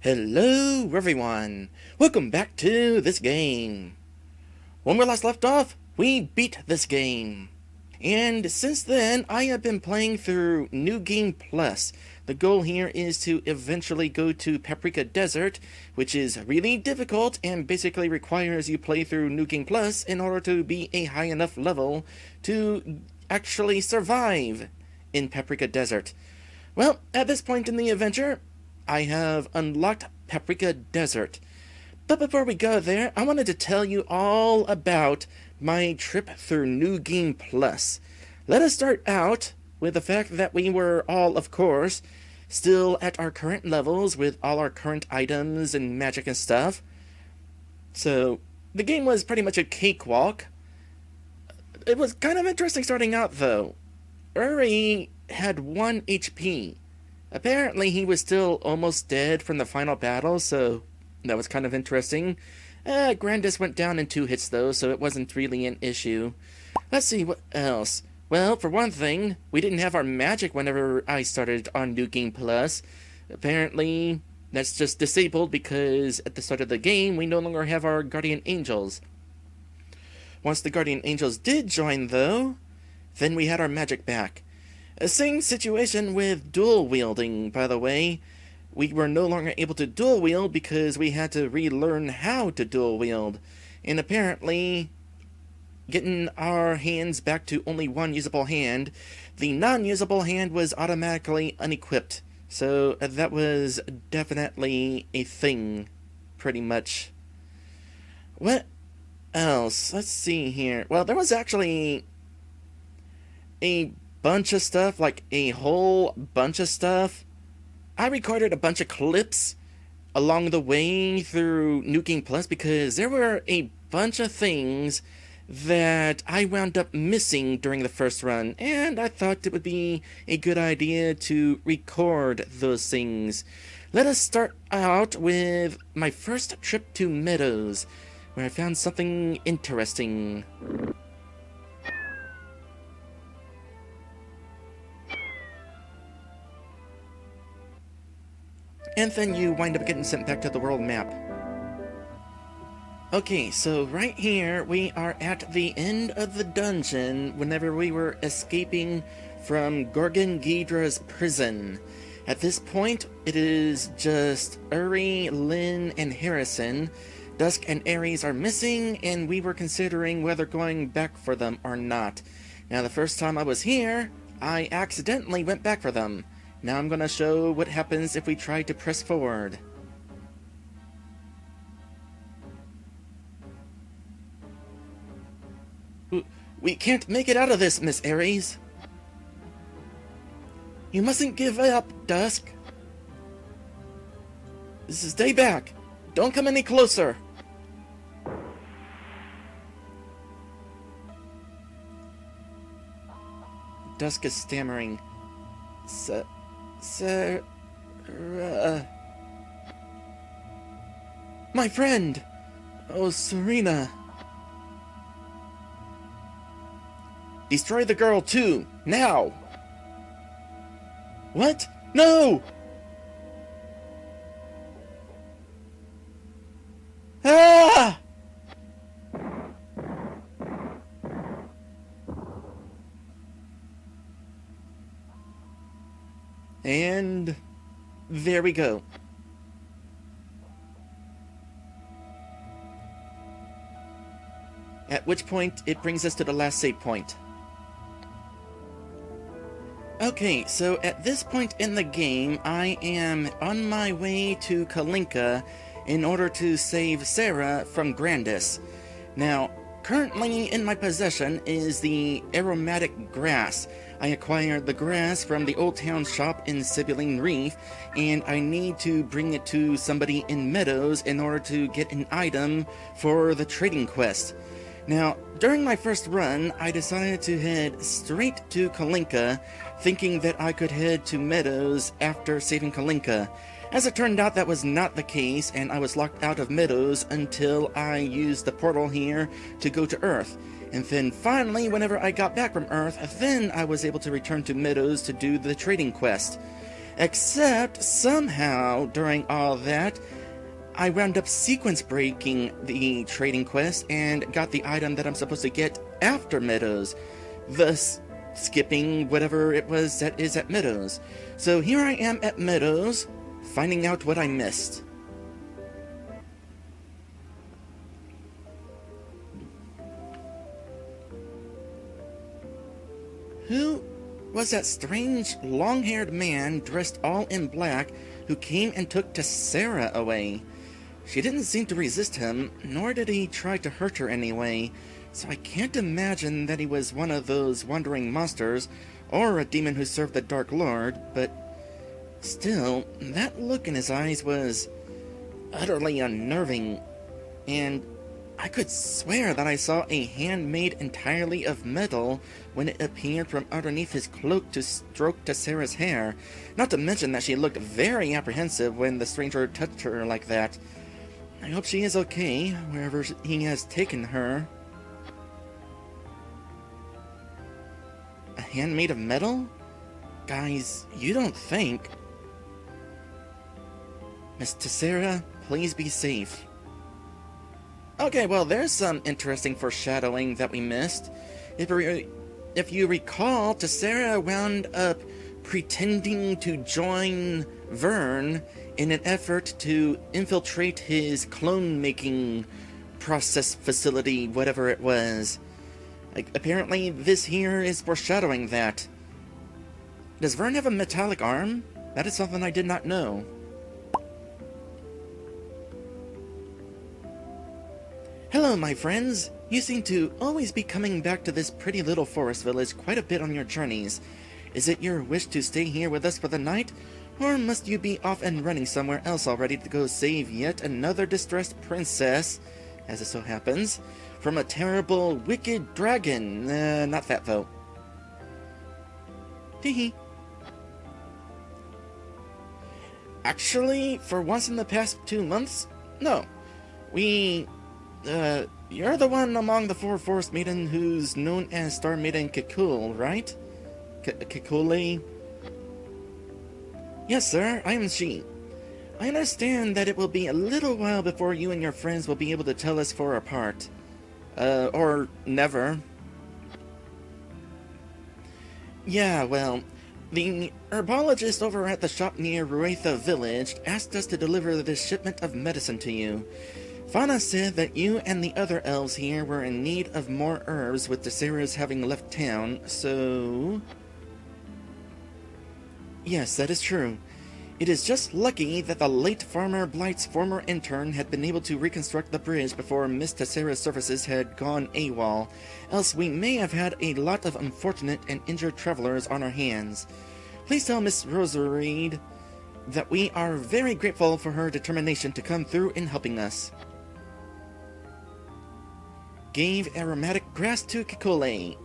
Hello everyone! Welcome back to this game. When we last left off, we beat this game. And since then, I have been playing through New Game Plus. The goal here is to eventually go to Paprika Desert, which is really difficult and basically requires you play through New Game Plus in order to be a high enough level to actually survive in Paprika Desert. Well, at this point in the adventure, I have unlocked Paprika Desert. But before we go there, I wanted to tell you all about my trip through New Game Plus. Let us start out with the fact that we were all, of course, still at our current levels with all our current items and magic and stuff. So, the game was pretty much a cakewalk. It was kind of interesting starting out, though. Uri had 1 HP. Apparently, he was still almost dead from the final battle, so that was kind of interesting. Grandis went down in 2 hits, though, so it wasn't really an issue. Let's see, what else? Well, for one thing, we didn't have our magic whenever I started on New Game Plus. Apparently, that's just disabled because at the start of the game, we no longer have our Guardian Angels. Once the Guardian Angels did join, though, then we had our magic back. Same situation with dual wielding, by the way. We were no longer able to dual wield because we had to relearn how to dual wield. And apparently, getting our hands back to only 1 usable hand, the non-usable hand was automatically unequipped. So that was definitely a thing, pretty much. What else? Let's see here. Well, there was actually a bunch of stuff, like a whole bunch of stuff. I recorded a bunch of clips along the way through New Game Plus because there were a bunch of things that I wound up missing during the first run, and I thought it would be a good idea to record those things. Let us start out with my first trip to Meadows, where I found something interesting. And then you wind up getting sent back to the world map. Okay, so right here we are at the end of the dungeon whenever we were escaping from Gorgon Ghidra's prison. At this point, it is just Uri, Lynn, and Harrison. Dusk and Ares are missing, and we were considering whether going back for them or not. Now, the first time I was here, I accidentally went back for them. Now I'm gonna show what happens if we try to press forward. We can't make it out of this, Miss Ares. You mustn't give up, Dusk. Stay back. Don't come any closer. Dusk is stammering. Sarah... My friend! Oh, Serena! Destroy the girl, too! Now! What? No! Ah! And there we go. At which point, it brings us to the last save point. Okay, so at this point in the game, I am on my way to Kalinka in order to save Sarah from Grandis. Now, currently in my possession is the aromatic grass. I acquired the grass from the Old Town shop in Sibylline Reef, and I need to bring it to somebody in Meadows in order to get an item for the trading quest. Now, during my first run, I decided to head straight to Kalinka, thinking that I could head to Meadows after saving Kalinka. As it turned out, that was not the case, and I was locked out of Meadows until I used the portal here to go to Earth. And then finally, whenever I got back from Earth, then I was able to return to Meadows to do the trading quest. Except, somehow, during all that, I wound up sequence breaking the trading quest and got the item that I'm supposed to get after Meadows, thus skipping whatever it was that is at Meadows. So here I am at Meadows, finding out what I missed. Who was that strange, long-haired man dressed all in black who came and took Tessera away? She didn't seem to resist him, nor did he try to hurt her anyway, so I can't imagine that he was one of those wandering monsters, or a demon who served the Dark Lord, but still, that look in his eyes was utterly unnerving, and I could swear that I saw a hand made entirely of metal when it appeared from underneath his cloak to stroke Tessera's hair, not to mention that she looked very apprehensive when the stranger touched her like that. I hope she is okay, wherever he has taken her. A hand made of metal? Guys, you don't think... Miss Tessera, please be safe. Okay, well, there's some interesting foreshadowing that we missed. If you recall, Tessera wound up pretending to join Vern in an effort to infiltrate his clone-making process facility, whatever it was. Apparently, this here is foreshadowing that. Does Vern have a metallic arm? That is something I did not know. Hello, my friends. You seem to always be coming back to this pretty little forest village quite a bit on your journeys. Is it your wish to stay here with us for the night? Or must you be off and running somewhere else already to go save yet another distressed princess, as it so happens, from a terrible, wicked dragon? Not that, though. Teehee. Actually, for once in the past 2 months, no. You're the one among the 4 Forest Maiden who's known as Star Maiden Kikul, right? Kikuli? Yes, sir, I am she. I understand that it will be a little while before you and your friends will be able to tell us far apart. Or never. Yeah, well, the herbologist over at the shop near Ruetha village asked us to deliver this shipment of medicine to you. Fauna said that you and the other elves here were in need of more herbs with Tessera's having left town, so... Yes, that is true. It is just lucky that the late Farmer Blight's former intern had been able to reconstruct the bridge before Miss Tessera's services had gone AWOL, else we may have had a lot of unfortunate and injured travelers on our hands. Please tell Miss Rosareed that we are very grateful for her determination to come through in helping us. Gave aromatic grass to Kikole.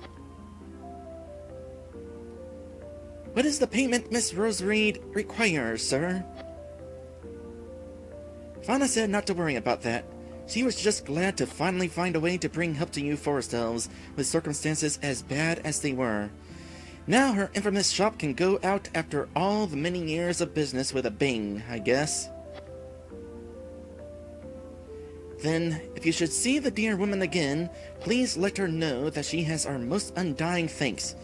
What is the payment Miss Rosareed requires, sir? Fauna said not to worry about that. She was just glad to finally find a way to bring help to you forest elves, with circumstances as bad as they were. Now her infamous shop can go out after all the many years of business with a bang, I guess. Then, if you should see the dear woman again, please let her know that she has our most undying thanks.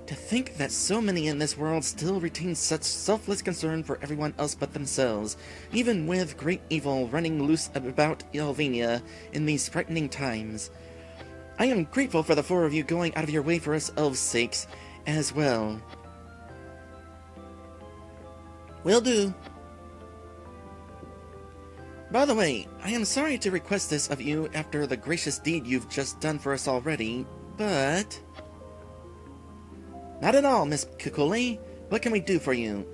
To think that so many in this world still retain such selfless concern for everyone else but themselves, even with great evil running loose about Elvania in these frightening times. I am grateful for the 4 of you going out of your way for us elves' sakes, as well. Will do. By the way, I am sorry to request this of you after the gracious deed you've just done for us already, but... Not at all, Miss Kikuli. What can we do for you?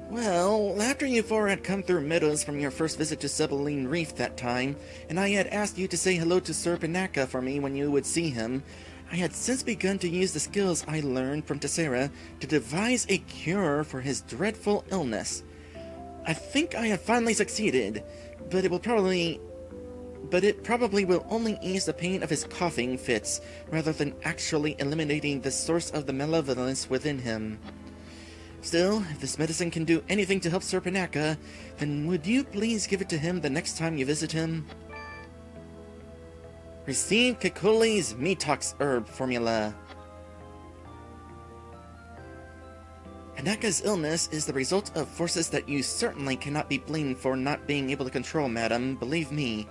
Well, after you 4 had come through Meadows from your first visit to Sibylline Reef that time, and I had asked you to say hello to Sir Pinaka for me when you would see him, I had since begun to use the skills I learned from Tessera to devise a cure for his dreadful illness. I think I have finally succeeded, but it probably will only ease the pain of his coughing fits, rather than actually eliminating the source of the malevolence within him. Still, if this medicine can do anything to help Sir Panaka, then would you please give it to him the next time you visit him? Receive Kekule's Metox herb formula. Panaka's illness is the result of forces that you certainly cannot be blamed for not being able to control, madam. Believe me.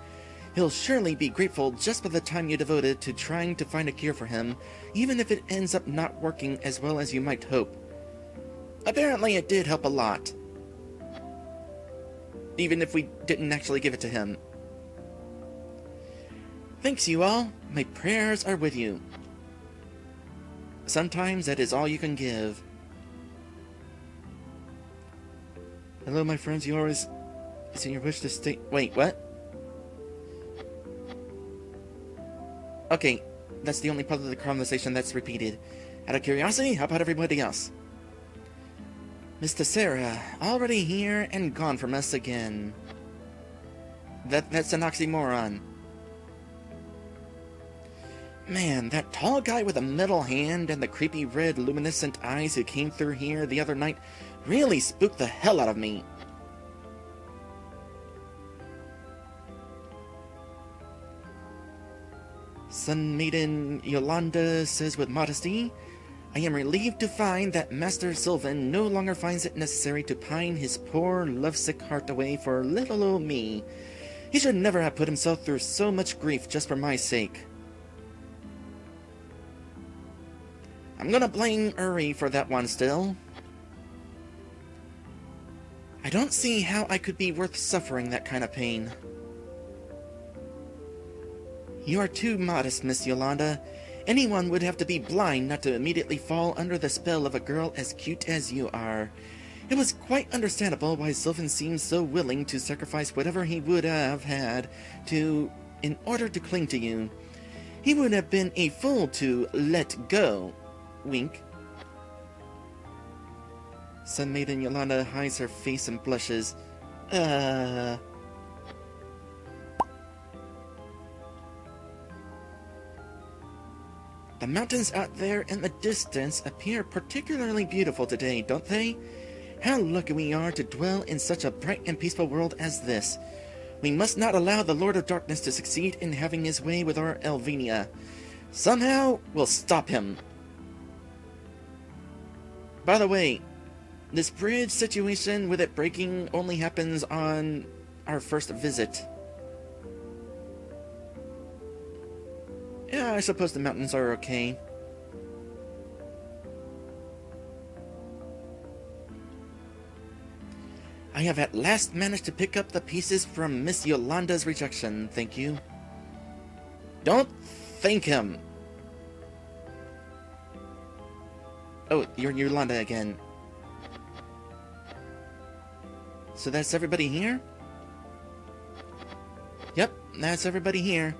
He'll surely be grateful just for the time you devoted to trying to find a cure for him, even if it ends up not working as well as you might hope. Apparently it did help a lot. Even if we didn't actually give it to him. Thanks, you all. My prayers are with you. Sometimes that is all you can give. Hello, my friends. You always... It's in your wish to stay... Wait, what? Okay, that's the only part of the conversation that's repeated. Out of curiosity, how about everybody else? Mr. Sarah, already here and gone from us again. That's an oxymoron. Man, that tall guy with a metal hand and the creepy red luminescent eyes who came through here the other night really spooked the hell out of me. Sun Maiden Yolanda says with modesty, I am relieved to find that Master Sylvan no longer finds it necessary to pine his poor, lovesick heart away for little old me. He should never have put himself through so much grief just for my sake. I'm gonna blame Uri for that one still. I don't see how I could be worth suffering that kind of pain. You are too modest, Miss Yolanda. Anyone would have to be blind not to immediately fall under the spell of a girl as cute as you are. It was quite understandable why Sylvan seemed so willing to sacrifice whatever he would have had in order to cling to you. He would have been a fool to let go. Wink. Sun Maiden Yolanda hides her face and blushes. The mountains out there in the distance appear particularly beautiful today, don't they? How lucky we are to dwell in such a bright and peaceful world as this. We must not allow the Lord of Darkness to succeed in having his way with our Elvenia. Somehow, we'll stop him. By the way, this bridge situation with it breaking only happens on our first visit. Yeah, I suppose the mountains are okay. I have at last managed to pick up the pieces from Miss Yolanda's rejection, thank you. Don't thank him! Oh, you're Yolanda again. So that's everybody here? Yep, that's everybody here.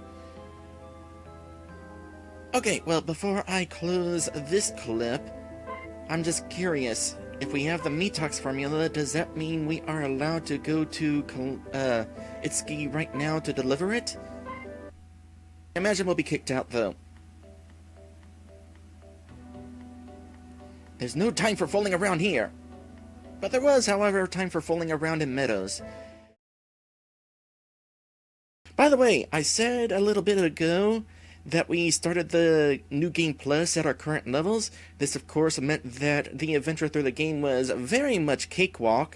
Okay, well, before I close this clip, I'm just curious. If we have the Metox formula, does that mean we are allowed to go to Itsuki right now to deliver it? I imagine we'll be kicked out, though. There's no time for fooling around here. But there was, however, time for fooling around in Meadows. By the way, I said a little bit ago that we started the New Game Plus at our current levels. This, of course, meant that the adventure through the game was very much cakewalk.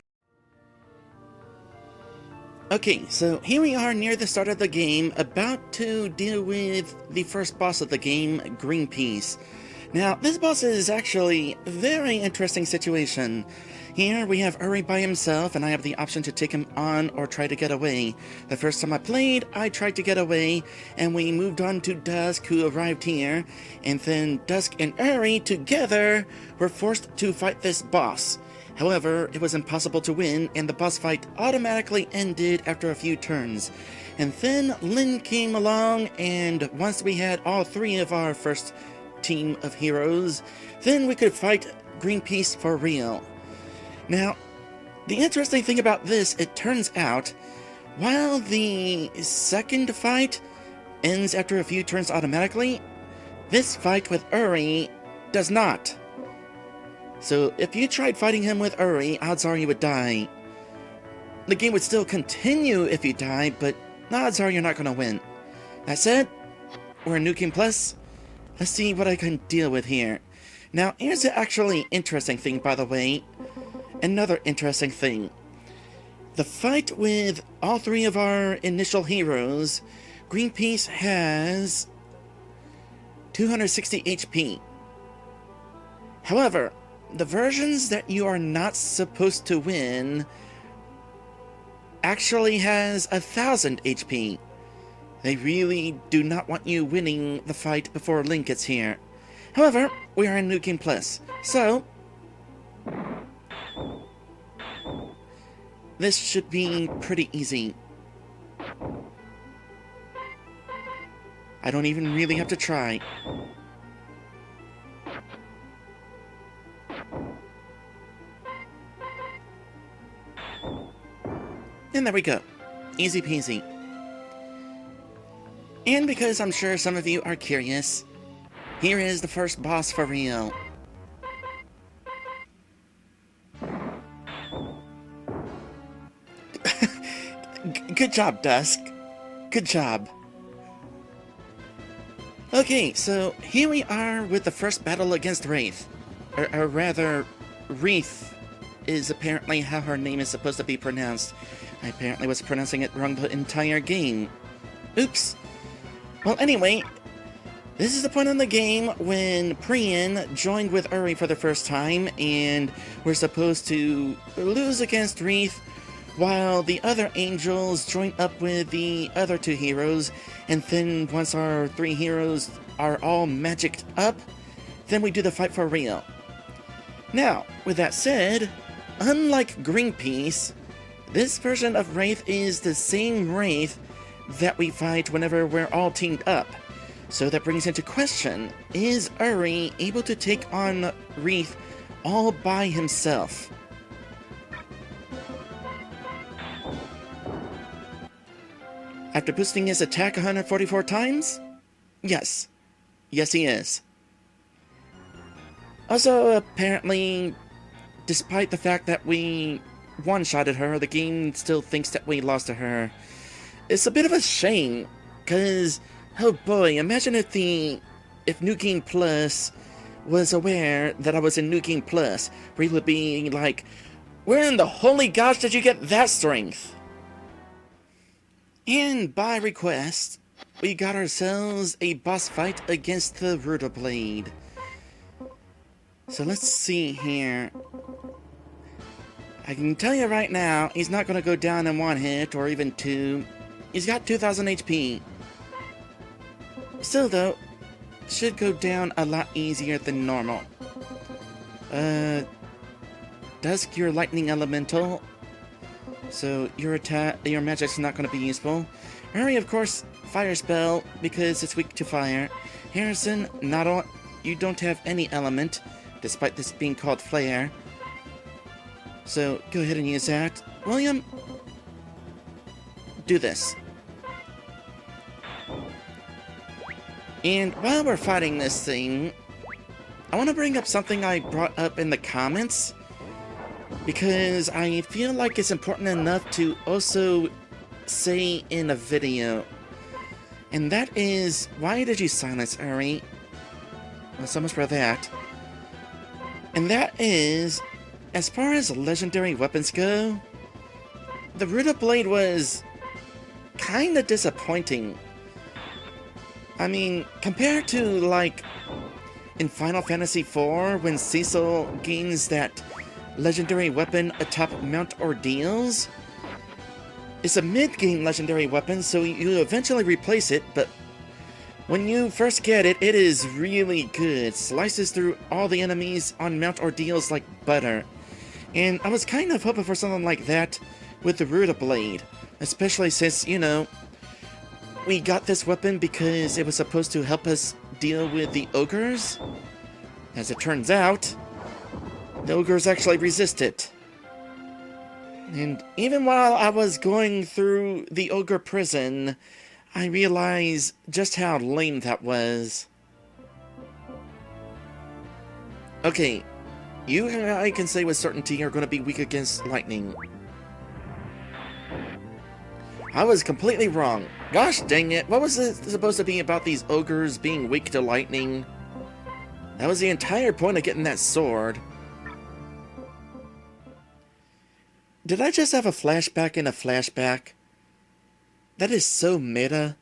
Okay, so here we are near the start of the game, about to deal with the first boss of the game, Greenpeace. Now, this boss is actually a very interesting situation. Here we have Uri by himself, and I have the option to take him on or try to get away. The first time I played, I tried to get away, and we moved on to Dusk, who arrived here, and then Dusk and Uri together were forced to fight this boss. However, it was impossible to win, and the boss fight automatically ended after a few turns. And then Lynn came along, and once we had all three of our first team of heroes, then we could fight Greenpeace for real. Now, the interesting thing about this, it turns out, while the second fight ends after a few turns automatically, this fight with Uri does not. So if you tried fighting him with Uri, odds are you would die. The game would still continue if you die, but odds are you're not going to win. That said, we're in New Game Plus. Let's see what I can deal with here. Now, here's the actually interesting thing, by the way. Another interesting thing. The fight with all three of our initial heroes, Greenpeace has 260 HP. However, the versions that you are not supposed to win actually has 1000 HP. They really do not want you winning the fight before Link gets here. However, we are in New Game Plus, so this should be pretty easy. I don't even really have to try. And there we go. Easy peasy. And because I'm sure some of you are curious, here is the first boss for real. Good job, Dusk. Good job. Okay, so here we are with the first battle against Wraith. Or rather, Wreath is apparently how her name is supposed to be pronounced. I apparently was pronouncing it wrong the entire game. Oops. Well, anyway, this is the point in the game when Priyan joined with Uri for the first time, and we're supposed to lose against Wreath, while the other angels join up with the other two heroes, and then once our three heroes are all magicked up, then we do the fight for real. Now, with that said, unlike Greenpeace, this version of Wraith is the same Wraith that we fight whenever we're all teamed up. So that brings into question, is Uri able to take on Wreath all by himself? After boosting his attack 144 times? Yes. Yes, he is. Also, apparently, despite the fact that we one-shotted her, the game still thinks that we lost to her. It's a bit of a shame, because, oh boy, imagine if New Game Plus was aware that I was in New Game Plus, where he would be like, where in the holy gosh did you get that strength? And by request, we got ourselves a boss fight against the Ruder Blade. So let's see here. I can tell you right now, he's not going to go down in one hit or even two. He's got 2000 HP. Still though, should go down a lot easier than normal. Dusk, you're lightning elemental, so your magic's not going to be useful. Uri, of course, fire spell because it's weak to fire. Harrison, you don't have any element, despite this being called flare. So go ahead and use that. William, do this. And while we're fighting this thing, I want to bring up something I brought up in the comments, because I feel like it's important enough to also say in a video. And that is, why did you silence Uri? Well, so much for that. And that is, as far as legendary weapons go, the Ruder Blade was kinda disappointing. I mean, compared to, like, in Final Fantasy IV, when Cecil gains that legendary weapon atop Mount Ordeals, it's a mid-game legendary weapon, so you eventually replace it, but when you first get it, it is really good. Slices through all the enemies on Mount Ordeals like butter. And I was kind of hoping for something like that with the Ruder Blade, especially since, you know, we got this weapon because it was supposed to help us deal with the ogres. As it turns out, the ogres actually resist it. And even while I was going through the ogre prison, I realized just how lame that was. Okay, You and I can say with certainty are going to be weak against lightning. I was completely wrong. Gosh dang it, what was it supposed to be about these ogres being weak to lightning? That was the entire point of getting that sword. Did I just have a flashback in a flashback? That is so meta.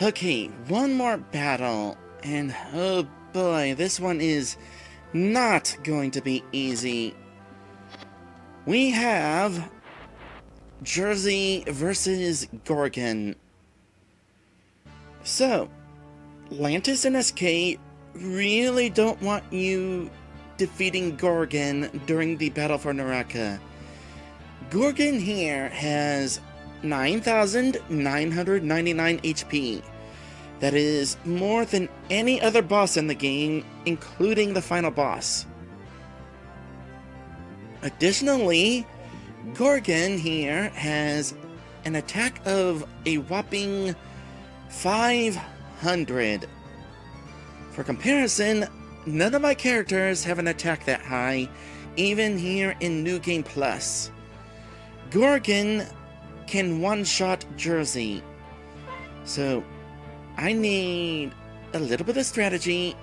Okay, one more battle. And oh boy, this one is not going to be easy. We have Jersey versus Gorgon. So, Lantis and SK really don't want you defeating Gorgon during the battle for Naraka. Gorgon here has 9,999 HP. That is more than any other boss in the game, including the final boss. Additionally, Gorgon here has an attack of a whopping 500. For comparison, none of my characters have an attack that high, even here in New Game Plus. Gorgon can one-shot Jersey. So, I need a little bit of strategy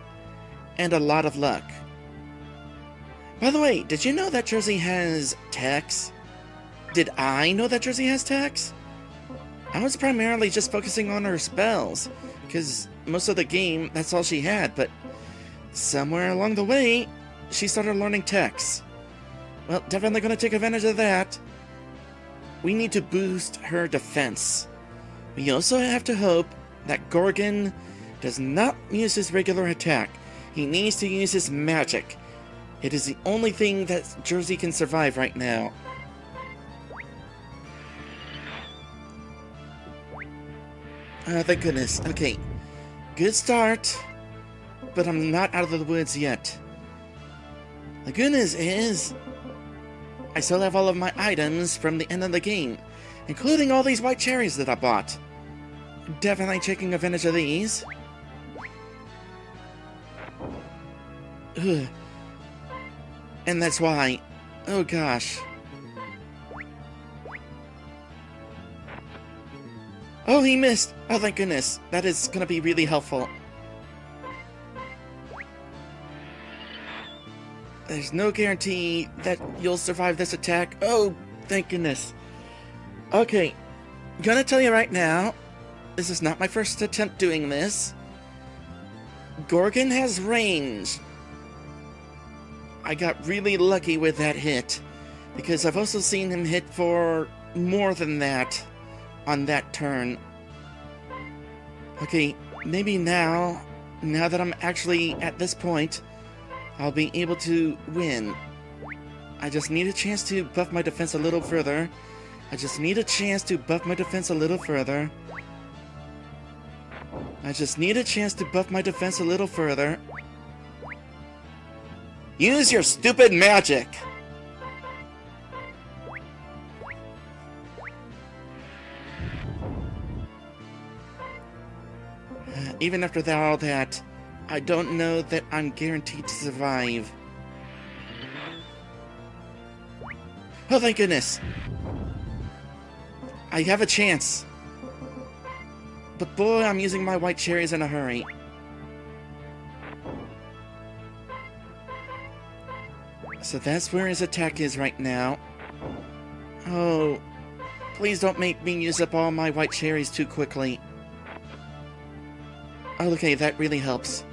and a lot of luck. By the way, did you know that Jersey has attacks? Did I know that Jersey has attacks? I was primarily just focusing on her spells, because most of the game, that's all she had, but somewhere along the way, she started learning techs. Well, definitely going to take advantage of that. We need to boost her defense. We also have to hope that Gorgon does not use his regular attack. He needs to use his magic. It is the only thing that Jersey can survive right now. Oh, thank goodness. Okay. Good start. But I'm not out of the woods yet. The good news is, I still have all of my items from the end of the game, including all these white cherries that I bought. Definitely taking advantage of these. Ugh. And that's why... Oh gosh. Oh, he missed! Oh, thank goodness. That is gonna be really helpful. There's no guarantee that you'll survive this attack. Oh, thank goodness. Okay. Gonna tell you right now, this is not my first attempt doing this. Gorgon has range. I got really lucky with that hit, because I've also seen him hit for more than that on that turn. Okay, maybe now that I'm actually at this point, I'll be able to win. I just need a chance to buff my defense a little further. I just need a chance to buff my defense a little further. I just need a chance to buff my defense a little further. Use your stupid magic! Even after all that, I don't know that I'm guaranteed to survive. Oh, thank goodness! I have a chance! But boy, I'm using my white cherries in a hurry. So that's where his attack is right now. Oh, please don't make me use up all my white cherries too quickly. Oh, okay, that really helps.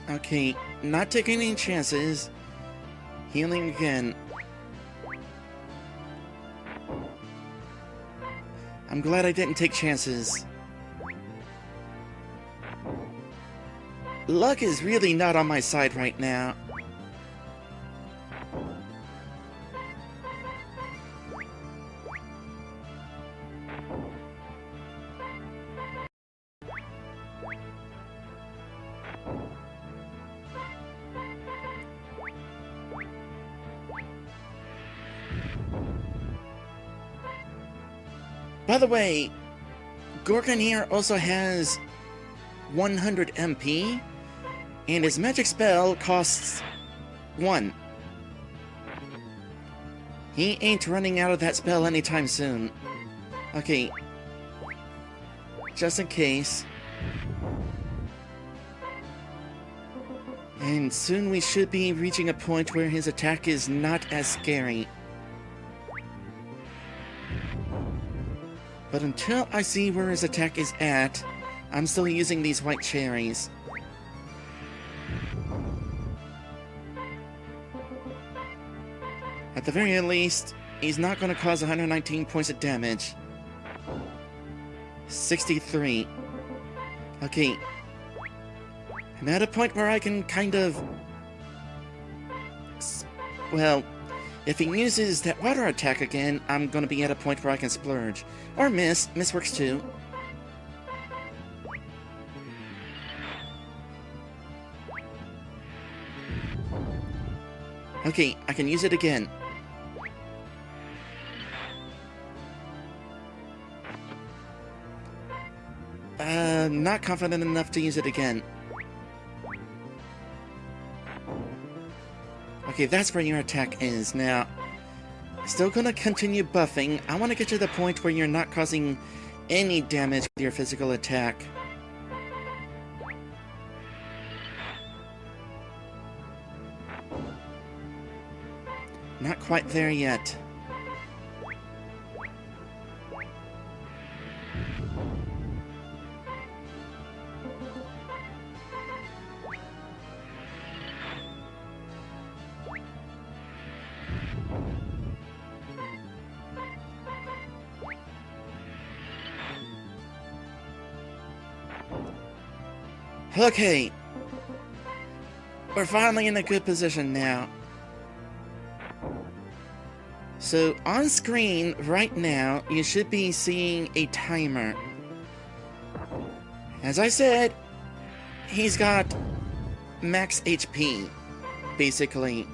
Okay, not taking any chances. Healing again. I'm glad I didn't take chances. Luck is really not on my side right now. By the way, Gorgon here also has 100 MP, and his magic spell costs 1. He ain't running out of that spell anytime soon. Okay. Just in case. And soon we should be reaching a point where his attack is not as scary. But until I see where his attack is at, I'm still using these white cherries. At the very least, he's not going to cause 119 points of damage. 63. Okay. I'm at a point where I can kind of... Well, if he uses that water attack again, I'm going to be at a point where I can splurge. Or miss. Miss works too. Okay, I can use it again. Not confident enough to use it again. Okay, that's where your attack is. Now, still gonna continue buffing. I want to get to the point where you're not causing any damage with your physical attack. Not quite there yet. Okay. We're finally in a good position now. So, on screen right now, you should be seeing a timer. As I said, he's got max HP, basically.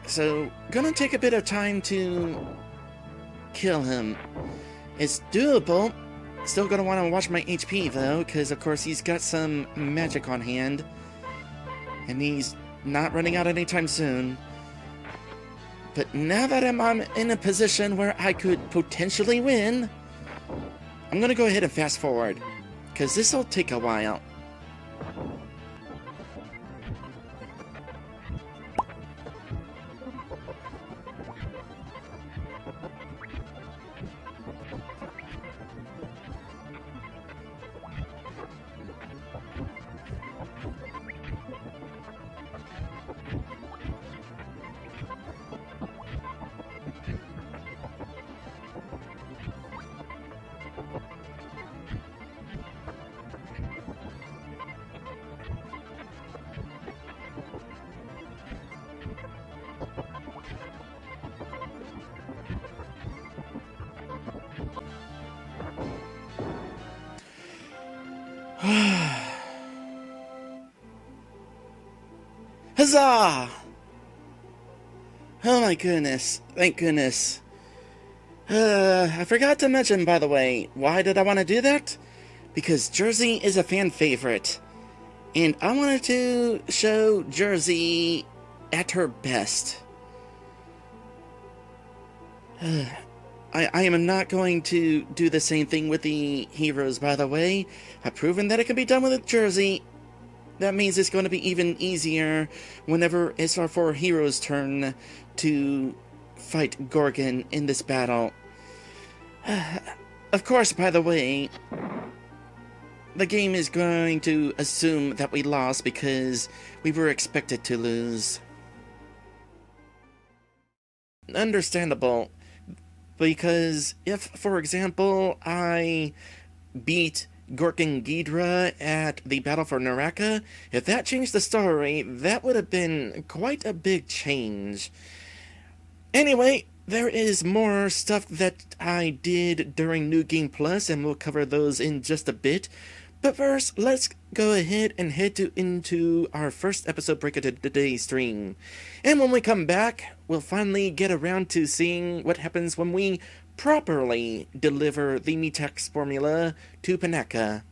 So, gonna take a bit of time to kill him. It's doable. Still gonna want to watch my HP though, because of course he's got some magic on hand. And he's not running out anytime soon. But now that I'm in a position where I could potentially win, I'm gonna go ahead and fast forward, because this will take a while. Huzzah! Oh my goodness. Thank goodness. I forgot to mention, by the way, why did I want to do that? Because Jersey is a fan favorite. And I wanted to show Jersey at her best. I am not going to do the same thing with the heroes, by the way. I've proven that it can be done with Jersey. That means it's going to be even easier whenever it's our 4 heroes' turn to fight Gorgon in this battle. Of course, by the way, the game is going to assume that we lost because we were expected to lose. Understandable. Because if, for example, I beat Gorgon Ghidra at the Battle for Naraka, if that changed the story, that would have been quite a big change. Anyway, there is more stuff that I did during New Game Plus, and we'll cover those in just a bit. But first, let's go ahead and into our first episode break of today's stream. And when we come back, we'll finally get around to seeing what happens when we properly deliver the Mutex formula to Panaka.